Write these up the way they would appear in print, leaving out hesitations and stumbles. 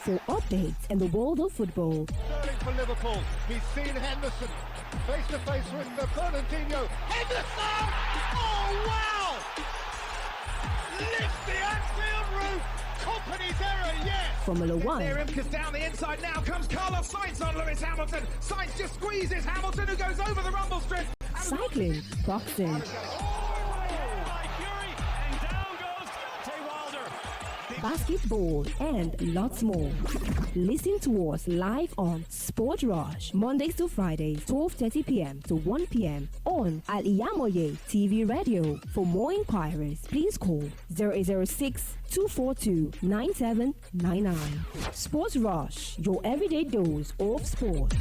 for updates in the world of football. Sterling for Liverpool. He's seen Henderson face to face with Fernandinho. Henderson! Oh wow! Lift the Anfield roof. Company's error, yes. Formula One. Because down the inside now comes Carlos Sainz on Lewis Hamilton. Sainz just squeezes Hamilton, who goes over the rumble strip. Cycling, boxing, basketball, and lots more. Listen to us live on Sport Rush, Mondays to Fridays, 12:30 p.m. to 1 p.m. on Al-IyamoyeTv Radio. For more inquiries, please call 0806 242 9799. Sport Rush, your everyday dose of sports.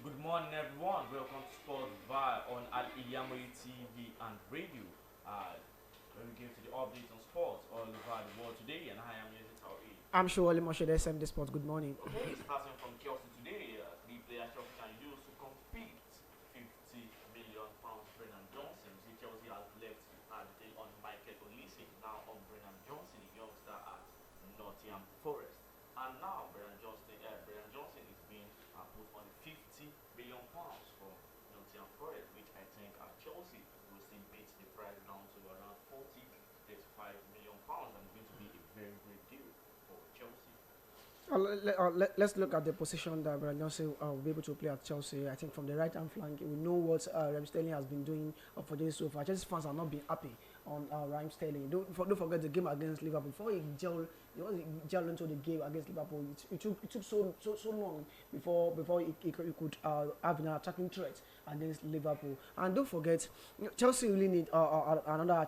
Good morning, everyone. Welcome to Sportville on Al-IyamoyeTv and radio. Where we give to the updates on sports all over the world today, and I am YAZID. I'm sure YAZID SMD Sports. Good morning. Okay, starting from Chelsea today, three players Chelsea can use to compete. £50 million. Brennan Johnson. See, Chelsea has left the day on Michael Olise, now on Brennan Johnson, a youngster at Nottingham Forest. And now Brennan Johnson is being put on £50 million for Nottingham Forest, which I think Chelsea will still beat the price down to around 35 million pounds, and going to be a very great deal for Chelsea. Let's look at the position that Brennan Johnson will be able to play at Chelsea. I think from the right hand flank, we know what Raheem Sterling has been doing for this so far. Chelsea fans are not being happy on Raheem Sterling. Don't forget the game against Liverpool. Before he gelled into the game against Liverpool, it took so long before he could have an attacking threat against Liverpool. And don't forget, Chelsea really need another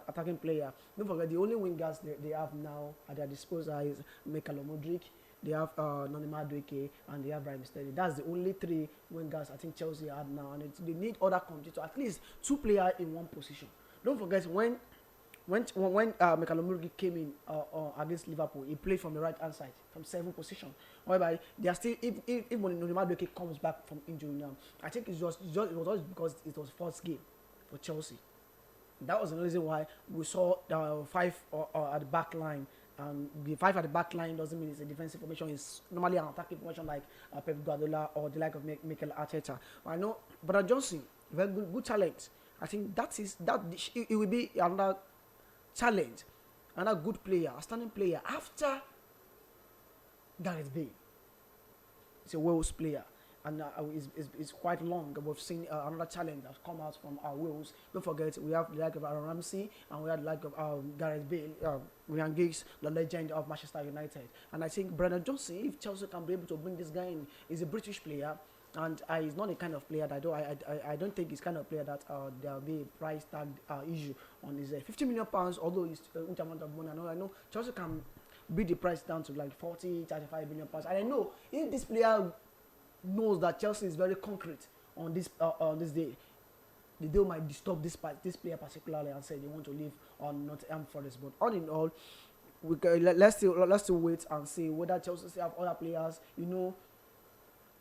attacking player. Don't forget, the only wingers they have now at their disposal is Michael Modric. They have Noni Madueke, and they have Raheem Sterling. That's the only three wingers I think Chelsea have now, and they need other competitors, at least two players in one position. Don't forget when Michael Modric came in against Liverpool, he played from the right hand side, from 7th position. Whereby they are still, if when Noni Madueke comes back from injury now, I think it was just because it was first game for Chelsea. That was the reason why we saw 5 at the back line. The 5 at the back line doesn't mean it's a defensive formation. It's normally an attacking formation like Pep Guardiola or the like of Mikel Arteta. I know, but Johnson, very good talent. I think it will be another challenge, another good player, a standing player after Gareth Bale. It's a Wales player, and it's quite long. We've seen another challenge that's come out from Wales. Don't forget, we have the like of Aaron Ramsey, and we have the like of Gareth Bale, Ryan Giggs, the legend of Manchester United. And I think Brennan Johnson, if Chelsea can be able to bring this guy in, he's a British player, and he's not the kind of player that I don't think he's kind of player that there'll be a price tag issue on his £50 million. Although it's a huge amount of money, I know Chelsea can beat the price down to like 35 million pounds. And I know if this player knows that Chelsea is very concrete on this day, the deal might disturb this player particularly and say they want to leave on Nottingham Forest. But all in all, let's still wait and see whether Chelsea have other players.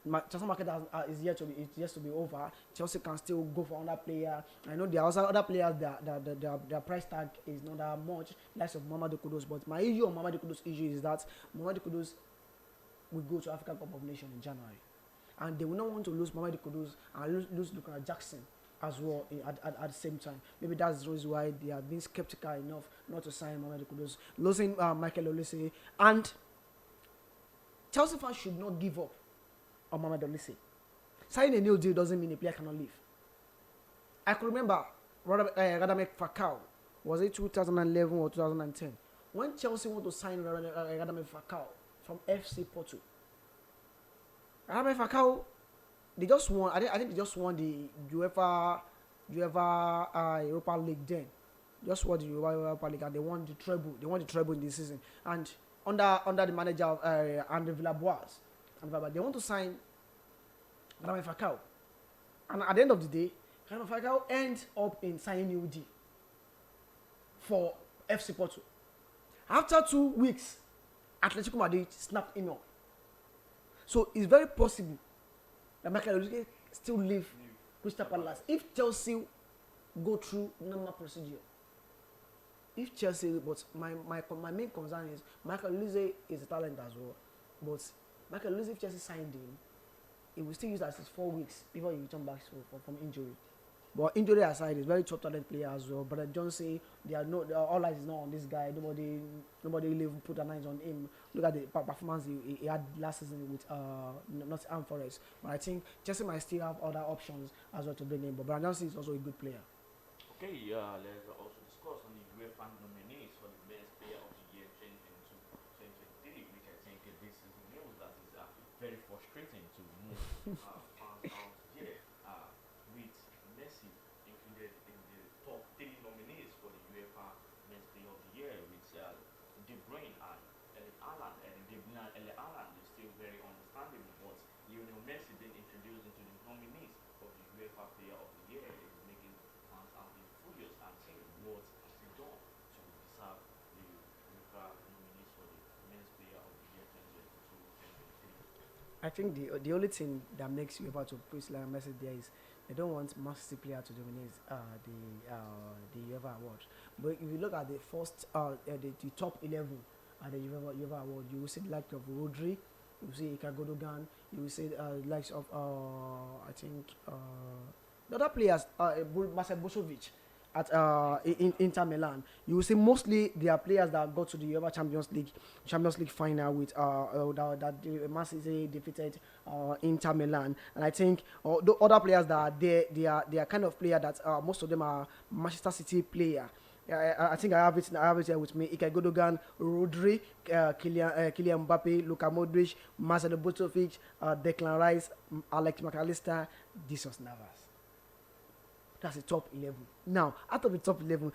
Transfer market is yet to be over. Chelsea can still go for another player. I know there are also other players that their price tag is not that much, like of Mamadou Kudus. But my issue on Mamadou Kudus is that Mamadou Kudus will go to African Cup of Nations in January, and they will not want to lose Mamadou Kudus and lose Lucas Jackson as well at the same time. Maybe that's the reason why they are being skeptical enough not to sign Mamadou Kudus, losing Michael Olise. And Chelsea fans should not give up on Mamadou Olise. Signing a new deal doesn't mean a player cannot leave. I could remember Radamel Falcao, was it 2011 or 2010, when Chelsea want to sign Radamel Falcao from FC Porto. Radamel Falcao, they just won. I think they just won the UEFA Europa League then. Just won the Europa League and they won the treble. They won the treble in this season. And under the manager of Andre Villas-Boas, they want to sign Radamel Falcao. And at the end of the day, Radamel Falcao ends up in signing new deal for FC Porto. After 2 weeks, Atletico Madrid snapped him up. So it's very possible that Michael Olise still leave Crystal Palace if Chelsea go through normal procedure. If Chelsea, but my main concern is Michael Olise is a talent as well. But Michael Olise, if Chelsea signed him, he will still use as his 4 weeks before he return back from injury. But injury aside, he's very top talent player as well. But I don't say all eyes is not on this guy. Nobody really put an eyes on him. Look at the performance he had last season with Nottingham Forest. But I think Chelsea might still have other options as well to bring him. But Brandon is also a good player. Okay, let's also discuss on the UEFA nominees for the best player of the year 2023, which I think this is news that is very frustrating to move fans out here. With Messi included in the top 3 nominees for the UEFA Men's Player of the Year, with De Bruyne and Erling Haaland. And De Bruyne and Erling Haaland is still very understandable, but Lionel Messi being introduced into the nominees of the UEFA Player of the Year is making fans out furious and saying what has he done to deserve the UEFA nominees for the Men's Player of the Year 2022-2023. I think the only thing that makes UEFA to push Lionel Messi there is they don't want Man City player to dominate the UEFA award. But if you look at the first the top 11 at the UEFA award, you will see the likes of Rodri, you will see Ilkay Gundogan, you will see the likes of I think the other players, Marcel Brozovic at in Inter Milan. You will see mostly they are players that got to the UEFA Champions League final with that Man City defeated Inter Milan. And I think the other players that are there, they are kind of player that most of them are Manchester City player. I think I have it here with me. Ilkay Gundogan, Rodri, Kylian Mbappe, Luka Modric, Marcelo Brozovic, Declan Rice, Alex McAllister, Jesus Navas. That's the top 11. Now, out of the top 11,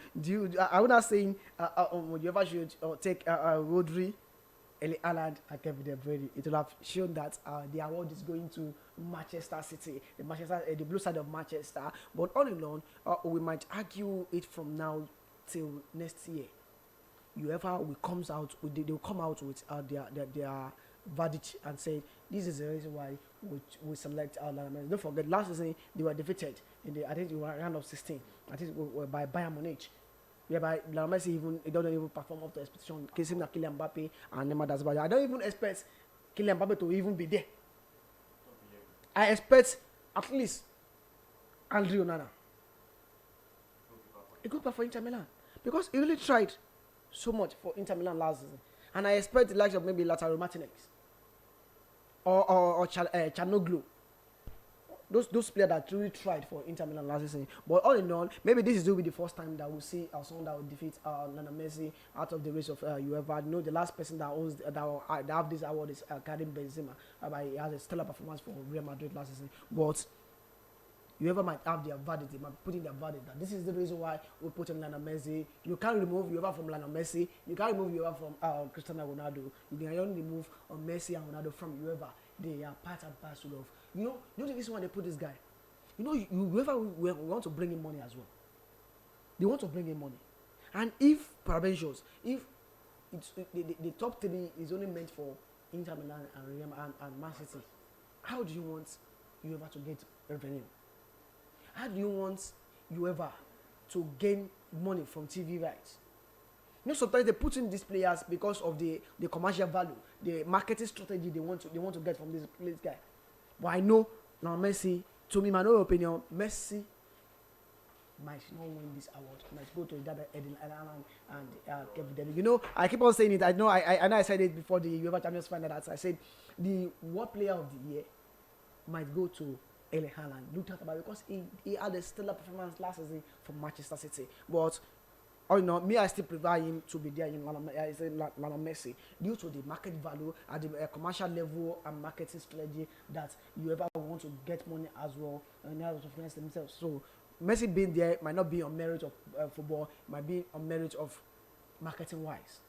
I'm not saying you ever should take Rodri, Erling Haaland, and Kevin De Bruyne. It will have shown that the award is going to Manchester City, the blue side of Manchester. But all in all, we might argue it from now till next year. UEFA will come out with their verdict and say this is the reason why we select our Lionel Messi. Don't forget, last season they were defeated in the round of 16. I think by Bayern Munich, whereby Lionel Messi doesn't even perform up to expectation. Kissing Kylian Mbappe and Neymar das Barca. I don't even expect Kylian Mbappe to even be there. I expect at least Andre Onana. A good player for Inter Milan because he really tried so much for Inter Milan last season, and I expect the likes of maybe Lautaro Martinez or Chanoglu. Those players that really tried for Inter Milan last season. But all in all, maybe this will be the first time that we'll see someone that will defeat Lionel Messi out of the race of UEFA. You know, the last person that owns that have this award is Karim Benzema. He has a stellar performance for Real Madrid last season. But UEFA might have their verdict. They might put in their verdict that this is the reason why we put in Lionel Messi. You can't remove UEFA from Lionel Messi. You can't remove UEFA from Cristiano Ronaldo. You can only remove Messi and Ronaldo from UEFA. They are part and parcel of. You know the reason why they put this guy. You know, whoever we want to bring in money as well. They want to bring in money, and if peradventure, if it's the top 3 is only meant for Inter Milan and Man City, how do you want UEFA to get revenue? How do you want UEFA to gain money from TV rights? You know, sometimes they put in these players because of the commercial value, the marketing strategy they want to get from this guy. But I know now Messi, to me, my own opinion, Messi might not win this award. Might go to Erling Haaland and Kevin De Bruyne. You know, I keep on saying it. I know I said it before the UEFA Champions final. That I said the World Player of the Year might go to Erling Haaland. Look at about because he had a stellar performance last season for Manchester City. But me, I still prefer him to be there in Lionel Messi due to the market value at the commercial level and marketing strategy that you ever want to get money as well and have to finance themselves. So Messi being there might not be on merit of football, it might be on merit of marketing wise.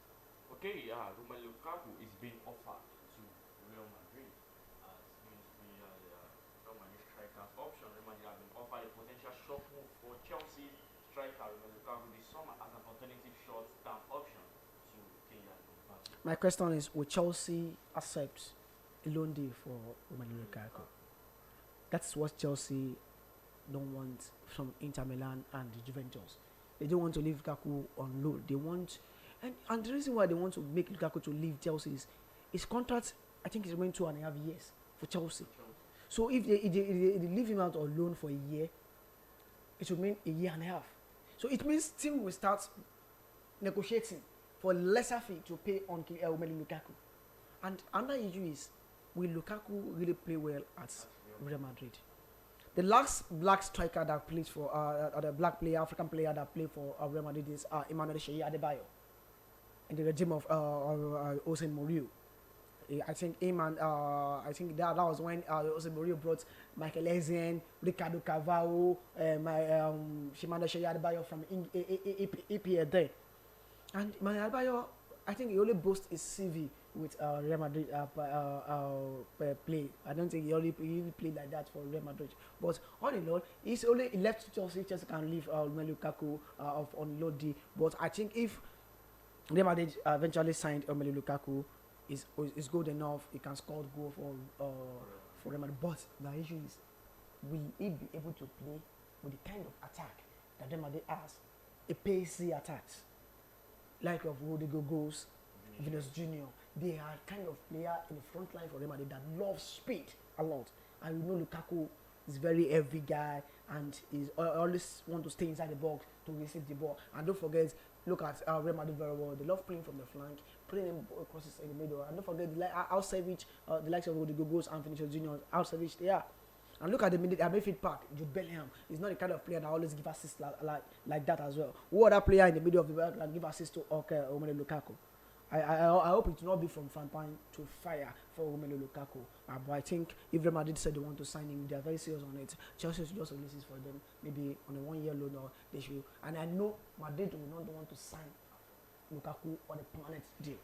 Okay, Romelu Lukaku is being offered to Real Madrid as Real Madrid striker's option. Real Madrid have been offered a potential short move for Chelsea striker Romelu Lukaku this summer as an alternative short-term option to Kylian Mbappe. My question is, will Chelsea accept a loan deal for Romelu Lukaku? That's what Chelsea don't want from Inter Milan and Juventus. They don't want to leave Lukaku on loan. They want, and the reason why they want to make Lukaku to leave Chelsea is his contract, I think, is going 2.5 years for Chelsea. So if they leave him out on loan for a year, it would mean 1.5 years. So it means team will start negotiating for lesser fee to pay on Romelu Lukaku. And another issue is, will Lukaku really play well at Real Madrid? The last black striker that plays for the black player, African player that played for Real Madrid is Emmanuel Adebayo in the regime of Jose Mourinho. I think him and I think that was when Jose Mourinho brought Michael Essien, Ricardo Carvalho, Emmanuel Adebayo from EPL there. And Emmanuel Adebayo, I think he only boasts his CV with Real Madrid play. I don't think he played like that for Real Madrid. But all in all, he left Chelsea. Chelsea can leave Romelu Lukaku on loan deal. But I think if Real Madrid eventually signed Romelu Lukaku, is good enough. He can score goal for Real Madrid. But the issue is, will he be able to play with the kind of attack that Real Madrid has? A pacey attack, like of Rodrigo Goes, Vinicius Junior. They are kind of player in the front line for Real Madrid that loves speed a lot. And you know Lukaku is very heavy guy and is always want to stay inside the box to receive the ball. And don't forget, look at Real Madrid very well. They love playing from the flank, playing him crosses in the middle. And don't forget, the likes of Rodrigo Goes and Vinicius Junior, out-savage they are. And look at the midfield pack, Jude Bellingham. He's not the kind of player that always give assists like that as well. Who other player in the middle of the back can give assists to Romelu Lukaku? I hope it will not be from Frampan to fire for Romelu Lukaku. But I think if Real Madrid said they want to sign him, they are very serious on it. Chelsea should just release it for them, maybe on a 1-year loan, or they should. And I know Madrid will not want to sign Lukaku on a permanent deal.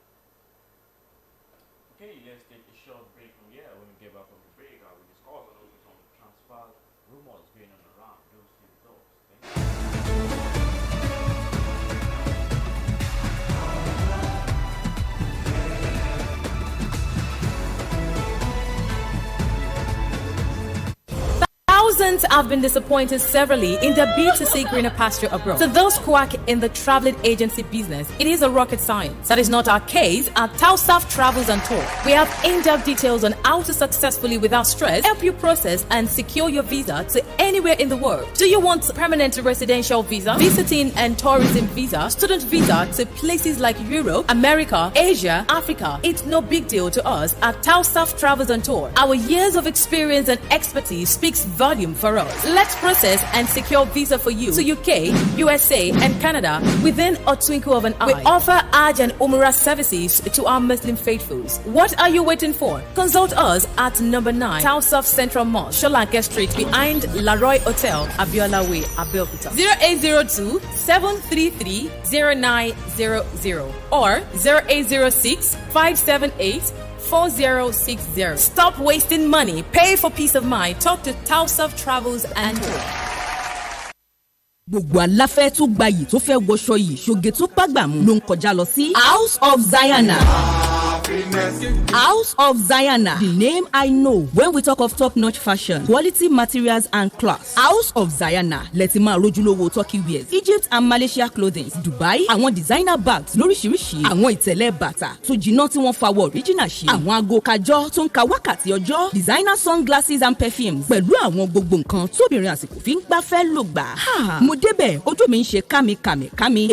Okay, let's take a short break from here. When we get back from the break, we discuss and also some transfer rumors going on around those two results. Thank you. Thousands have been disappointed severally in their bid to see greener pasture abroad. To those quack in the traveling agency business, it is a rocket science. That is not our case at TAOHEED Travels and Tour. We have in-depth details on how to successfully, without stress, help you process and secure your visa to anywhere in the world. Do you want permanent residential visa, visiting and tourism visa, student visa to places like Europe, America, Asia, Africa? It's no big deal to us at TAOHEED Travels and Tour. Our years of experience and expertise speaks volume for us. Let's process and secure visa for you to UK, USA, and Canada within a twinkle of an eye. We offer Hajj and Umrah services to our Muslim faithfuls. What are you waiting for? Consult us at number 9 TAOHEED Central Mosque, Sholanke Street, behind Laroy Hotel, Abiola Way, Abeokuta. 0802 733 0900 or 0806 578 4060. Stop wasting money. Pay for peace of mind. Talk to TAOHEED Travels and Tour. Gbogbo aláfẹ́ tó gbayì tó fẹ́ wọṣọ yìí ṣoge tó pàgbàmù ló ń kọjá lọ sí House of Zayana. House of Zayana, the name I know when we talk of top-notch fashion, quality materials and class. House of Zayana, lẹ́tí máa rójúlówó Turkey wears, Egypt and Malaysia clothing, Dubai, àwọn designer bags lóríṣiríṣi, àwọn ìtẹ̀lẹ̀ bàtà tó jiná tí wọ́n fawọ́ original ṣe, àwọn aago kájọ́ tó ń ka wákàtí ọjọ́, designer sunglasses and perfumes, pẹ̀lú àwọn gbogbo nǹkan tóbìnrin àsìkò fi ń gbafẹ́ lò gbà. Mo débẹ̀ ojú mi ń ṣe kámi,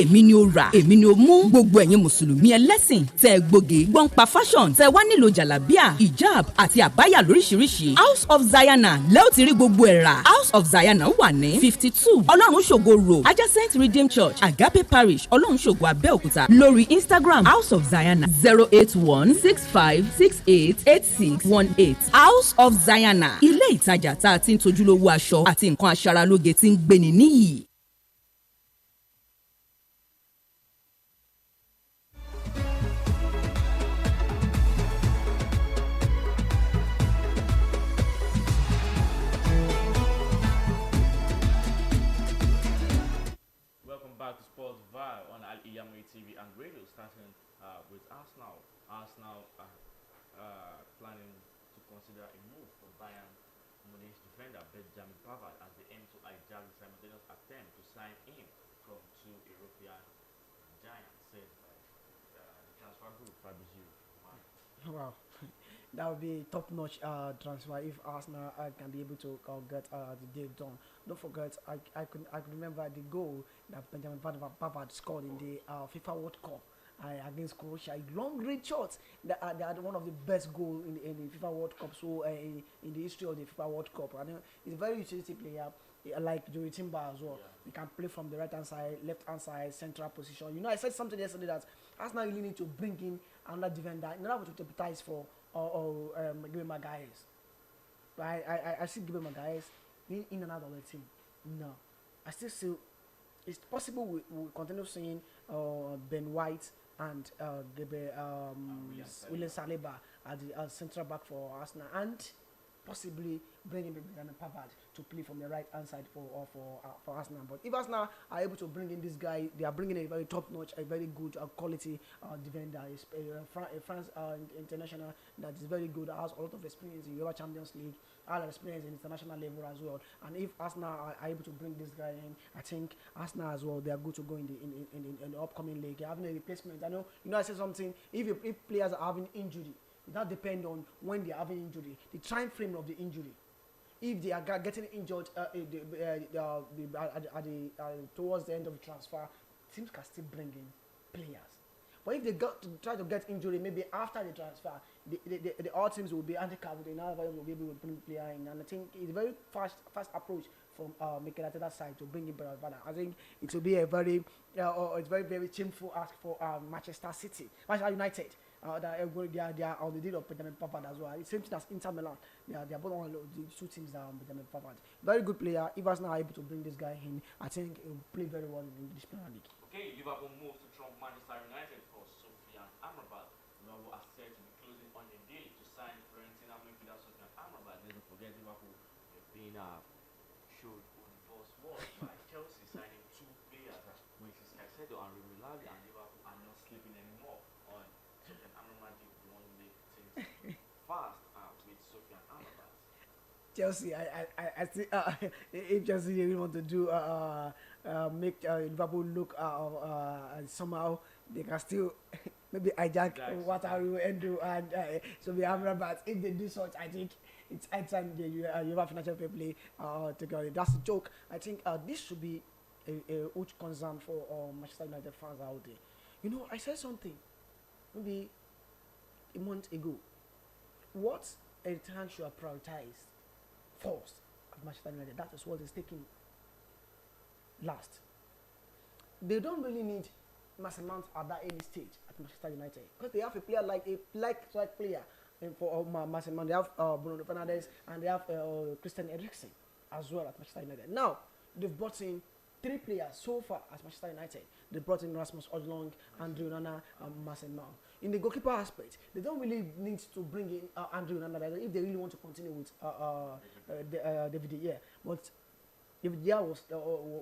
èmi ni ó rà, èmi ni ó mú. Gbogbo ẹ̀yin mùsùlùmí ẹlẹ́sìn tẹ́ gbòógì gbọ́n pa fashion fashion tẹ́ wá nílò jàlábíà hijab àti àbáyà lóríṣiríṣi House of Zayana lẹ́ẹ̀ tí rí gbogbo ẹ̀ rà House of Zayana wà ní 52 ọlọ́run ṣògo road adjacent Redeemed Church Agape Parish ọlọ́run ṣògo Abẹ́òkúta lórí Instagram House of Zayana 08165688618 House of Zayana ilé ìtajà tá a ti ń tojúlówó aṣọ àti nǹkan aṣaralóge tí ń gbéni níyì. Welcome back to Sportville on Al-IyamoyeTv and radio, starting with Arsenal. Arsenal planning to consider a move for Bayern Munich defender Benjamin Pavard as they aim to hijack the simultaneous attempt to sign him from two European giants, said by the transfer group Fabrizio. Wow. That would be a top-notch transfer if Arsenal can be able to get the deal done. Don't forget, I could remember the goal that Benjamin Pavard scored in the FIFA World Cup against Croatia. A long-range shot. They had one of the best goals in the FIFA World Cup. So in the history of the FIFA World Cup, and he's a very utility player. Like Joey Timber as well. He can play from the right-hand side, left-hand side, central position. You know, I said something yesterday that Arsenal really need to bring in another defender in order to capitalize for Gabriel Magalhaes. I see Gabriel Magalhaes being in and out of the team. No, I still see it's possible we continue seeing Ben White and William Saliba as the central back for Arsenal, and possibly bringing Benjamin Pavard to play from the right hand side for Arsenal. But if Arsenal are able to bring in this guy, they are bringing a very top notch, a very good quality defender, a France international that is very good, has a lot of experience in Europa Champions League, has experience in international level as well. And if Arsenal are able to bring this guy in, I think Arsenal as well, they are good to go in the upcoming league. They're having a replacement. I know I said something. If players are having injury, it does depend on when they are having injury, the time frame of the injury. If they are getting injured towards the end of the transfer, teams can still bring in players. But if they try to get injury, maybe after the transfer, the all teams will be handicapped. They now will be able to bring player in, and I think it's a very fast approach from Mikel Arteta's side to bring in Pavard. I think it will be a very it's very shameful ask for Manchester United. They are on the deal of Benjamin Pavard as well. It's same thing as Inter Milan. They are both on the two teams that are Benjamin Pavard. Very good player. If Arsenal are able to bring this guy in, I think he will play very well in the English Premier League. Okay, Liverpool moves to trump Manchester United for Sofian Amrabat. Liverpool are said to be closing on a deal to sign Fiorentina midfielder Sofian Amrabat. Don't forget Liverpool being showed on boss was by Chelsea signing two players, which is Caicedo and Romelu, and Liverpool are not sleeping anymore on Sofian Amrabat. They want to make things fast with Sofian Amrabat. Chelsea, I think if Chelsea really want to do make Liverpool look somehow, they can still maybe hijack Wataru Endo and Sofian Amrabat. If they do such, I think it's high time you have financial fair play take on it. That's a joke. I think this should be a huge concern for Manchester United fans out there. You know, I said something maybe a month ago. What a time should have prioritized first at Manchester United. That is what is taking last. They don't really need Mason Mount at that early stage at Manchester United because they have a player like player for Mason Mount. They have Bruno Fernandes and they have Christian Eriksen as well at Manchester United. Now they've brought in 3 players so far at Manchester United. They brought in Rasmus Højlund, Andre Onana, and Mason Mount. In the goalkeeper aspect, they don't really need to bring in Andre Onana if they really want to continue with David De Gea. But David De Gea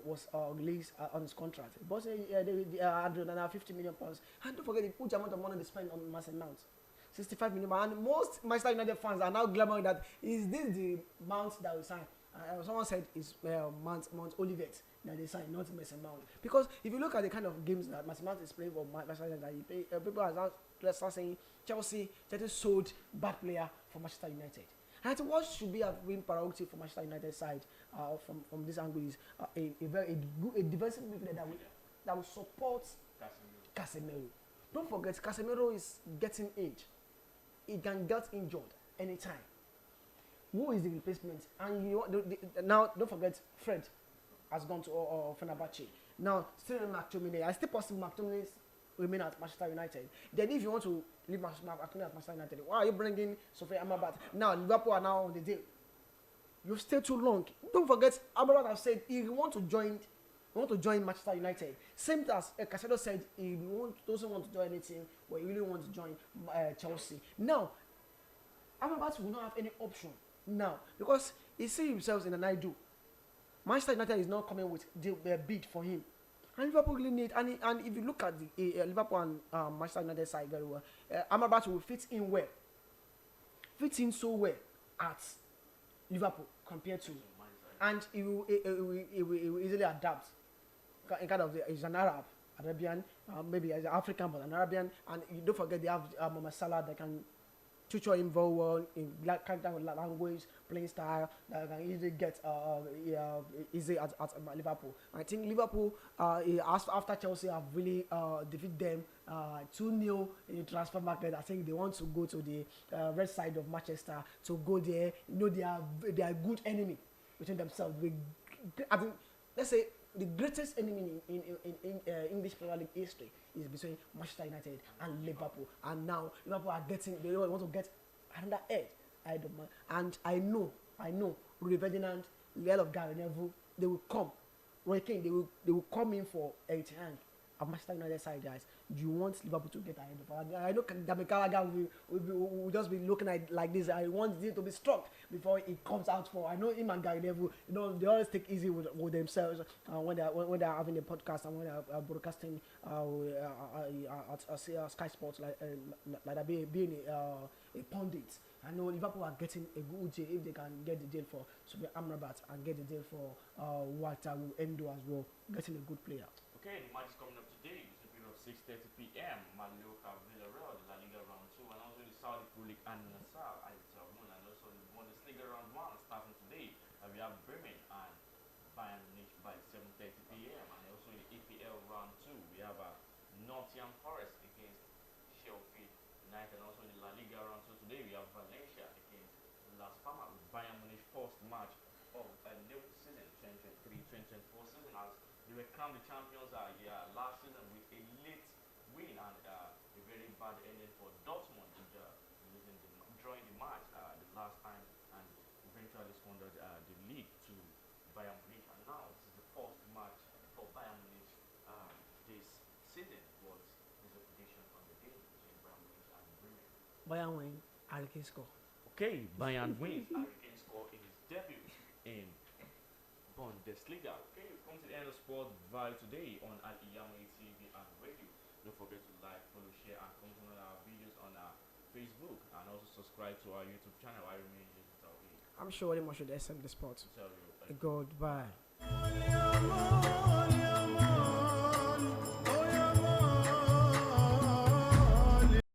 was released on his contract. But Andre Onana, £50 million. And don't forget the huge amount of money they spent on Mason Mount. 65 million. And most Manchester United fans are now clamoring that is this the Mount that we signed? Someone said it's Mount Olivet that they signed, not Mason Mount. Because if you look at the kind of games that Mason Mount is playing for Manchester United, people are now saying Chelsea sold bad player for Manchester United. And what should be a win priority for Manchester United side from this angle is a defensive midfielder that will support Casemiro. Don't forget, Casemiro is getting age. he can get injured anytime. Who is the replacement? And you now don't forget Fred has gone to Fenerbahce. Now still McTominay. I still possible McTominay remain at Manchester United. Then if you want to leave McTominay at Manchester United, why are you bringing Sophia Amrabat? Now Liverpool are now on the deal. You've stayed too long. Don't forget Amrabat has said he want to join Manchester United. Same as Casado said he doesn't want to join anything, but he really wants to join Chelsea. Now Amrabat will not have any option now because he sees himself in an ideal. Manchester United is not coming with their bid for him, and Liverpool really need. And if you look at the Liverpool and Manchester United side very well, Amrabat will fit in so well at Liverpool compared to, and he will easily adapt. Kind of he's an Arabian, maybe as an African, but an Arabian, and you don't forget they have Mohamed Salah that can tutor him very well in kind of language, playing style that can easily get easy at Liverpool. I think Liverpool after Chelsea have really defeated them 2-0 in the transfer market. I think they want to go to the red side of Manchester to go there. You know they are good enemy between themselves. I think let's say the greatest enemy in English Premier League history is between Manchester United and Liverpool. And now Liverpool are they want to get another edge. And I know, Rudy Ferdinand, the Earl of Gary Neville, they will come. Roy Keane, they will come in for 8 hand at Manchester United side, guys. Do you want Liverpool to get ahead of? I know Gary Gallagher will just be looking at like this. I want it to be struck before it comes out for. I know him and Gary Neville, they always take easy with themselves when they are having a podcast and when they are broadcasting at Sky Sports like that being a pundit. I know Liverpool are getting a good deal if they can get the deal for Sophia Amrabat and get the deal for Wataru Endo as well, getting a good player. Okay, the match is coming up today. It's the period of 6:30 p.m. Mallorca, Villarreal, the La Liga round 2, and also the Saudi Pro League and Nassau, and also the Bundesliga round 1 starting today. We have Bremen and Bayern Munich by 7:30 p.m. and also the EPL round 2. We have Nottingham Forest against Sheffield United, and also the La Liga round 2 today. We have Valencia against Las Palmas with Bayern Munich first match of a new season, 2023-2024 season, as they were crowned the champions last season with a late win and a very bad ending for Dortmund drawing the match the last time and eventually squandered the league to Bayern Munich. And now this is the first match for Bayern Munich this season. What is the prediction on the game between Bayern Munich and Bremen? Bayern win, Harry Kane score. Okay, Bayern wins. Harry Kane score in his debut in Bundesliga. Okay, we come to the end of Sportville today on Al-IyamoyeTv and radio. Don't forget to like, follow, share, and comment on our videos on our Facebook, and also subscribe to our YouTube channel. I remain TAOHEED. I'm sure anyone should SM the sport. Goodbye.